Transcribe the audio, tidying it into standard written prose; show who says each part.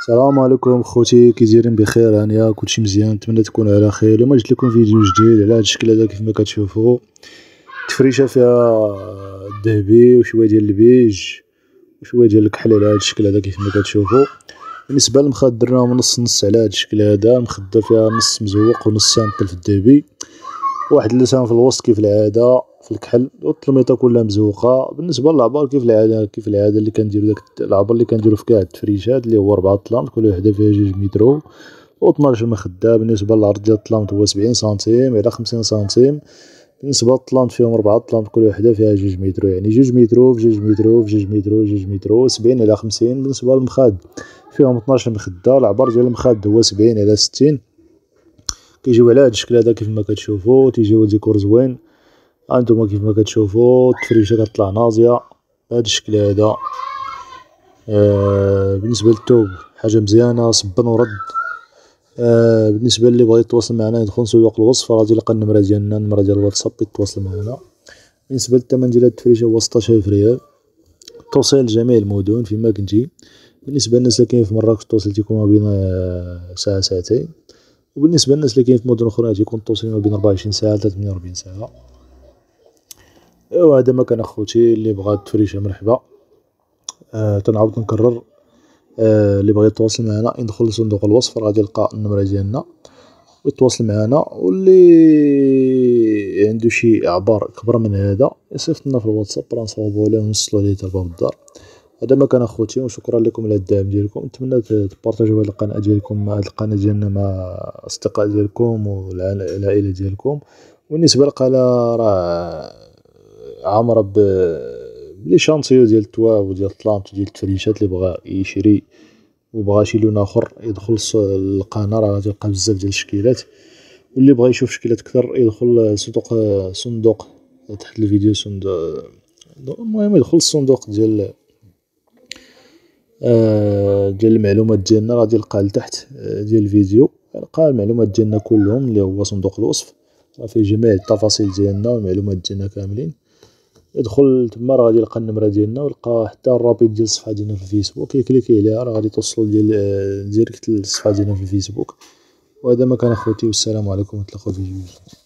Speaker 1: السلام عليكم خوتي، كي دايرين؟ بخير هانيه؟ كلشي مزيان؟ نتمنى تكونوا على خير. اليوم جبت لكم فيديو جديد على هذا الشكل هذا. كيف ما كتشوفوا التفريشه فيها الذهبي وشويه ديال البيج وشويه ديال الكحل على هذا الشكل هذا كيف ما كتشوفوا. بالنسبه للمخاد درناهم نص نص على هذا الشكل هذا. المخده فيها نص مزوق ونص سامبل في الذهبي، واحد اللسان في الوسط كيف العاده في الكحل، والتلميطه كلها مزوقه. بالنسبه للعبار كيف العاده اللي كنديروا داك العبار اللي كنديروا في كاع التفريشات اللي هو 4 طلانط، كل وحده فيها 2 مترو و12 مخده. بالنسبه للعرض ديال الطلانط هو 70 سنتيم على 50 سنتيم. بالنسبه للطلانط فيهم 4 طلانط، كل وحده فيها 2 مترو، يعني 2 مترو في 2 مترو في 2 مترو 2 مترو 70 على 50. بالنسبه للمخاد فيهم 12 مخده. العبار ديال المخاد هو 70 على 60. كيجيو على هذا الشكل هذا كيف ما كتشوفوا، تيجيو ديكور زوين. هانتوما كيف ما كتشوفوا التفريشه كطلع ناضيه بهذا الشكل هذا. بالنسبه للثوب حاجه مزيانه، صبن ورد. بالنسبه اللي بغى يتواصل معنا يدخل صندوق الوصف، غادي يلقى النمره ديالنا، النمره ديال الواتساب، يتواصل معنا. بالنسبه للثمن ديال هاد التفريشه هو 16000 ريال، توصيل لجميع المدن فيما كنتي. بالنسبه للناس اللي كاين في مراكش التوصيل تيكون ما بين ساعه ساعتين، وبالنسبه للناس اللي كاين في مدن اخرى تيكون التوصيل ما بين 24 ساعه حتى 48 ساعه. ايوا هذا ما كان اخوتي. اللي بغى التفريشه مرحبا. تنعاود نكرر، اللي بغى يتواصل معنا يدخل لصندوق الوصف، غادي يلقى النمره ديالنا ويتواصل معنا. واللي عنده شي عبار كبر من هذا يصيفط لنا في الواتساب راه نصاوبوا عليه ونوصلوا ليه حتى لباب الدار. هذا ما كان اخوتي، وشكرا لكم على الدعم ديالكم. نتمنى تبارطاجيو هذه القناه ديالكم مع هذه القناه ديالنا مع الاصدقاء ديالكم والعائله ديالكم. والنسبه للقناه راه عامره بلي شانسيو ديال التواب وديال الطلانط وديال التفريشات. اللي بغى يشري وبغى شي لون اخر يدخل للقناه، راه غادي يلقى بزاف ديال الشكيلات. واللي بغى يشوف شكيلات اكثر يدخل صندوق تحت الفيديو. المهم يدخل الصندوق ديال المعلومات ديالنا، غادي يلقى لتحت ديال الفيديو، يلقى المعلومات ديالنا كلهم اللي هو صندوق الوصف، راه فيه جميع التفاصيل ديالنا والمعلومات ديالنا كاملين. يدخل تما راه غادي يلقى النمره ديالنا، ويلقى حتى الرابط ديال الصفحه ديالنا في الفيسبوك، يكليكي عليها راه غادي توصلوا ديريكت للصفحه ديالنا في الفيسبوك. وهذا ما كان اخوتي، والسلام عليكم، ونتلاقاو في فيديو جديد.